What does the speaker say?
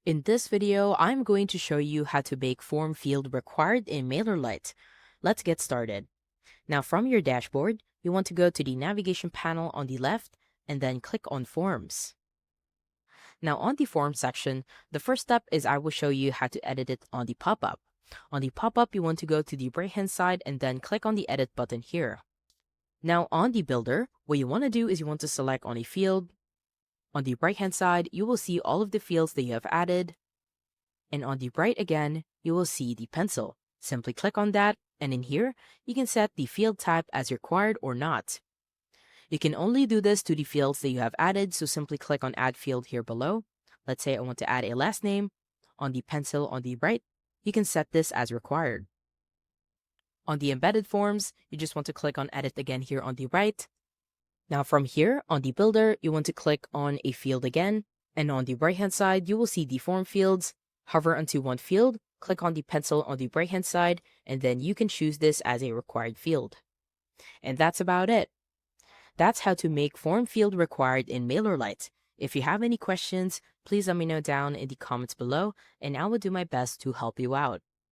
In this video, I'm going to show you how to make form field required in MailerLite. Let's get started. Now from your dashboard, you want to go to the navigation panel on the left and then click on Forms. Now on the Form section, the first step is I will show you how to edit it on the pop-up. On the pop-up, you want to go to the right-hand side and then click on the Edit button here. Now on the Builder, what you want to do is you want to select on a field. On the right-hand side, you will see all of the fields that you have added. And on the right again, you will see the pencil. Simply click on that, and in here, you can set the field type as required or not. You can only do this to the fields that you have added, so simply click on Add Field here below. Let's say I want to add a last name. On the pencil on the right, you can set this as required. On the embedded forms, you just want to click on Edit again here on the right. Now from here, on the Builder, you want to click on a field again, and on the right-hand side, you will see the form fields. Hover onto one field, click on the pencil on the right-hand side, and then you can choose this as a required field. And that's about it. That's how to make form field required in MailerLite. If you have any questions, please let me know down in the comments below, and I will do my best to help you out.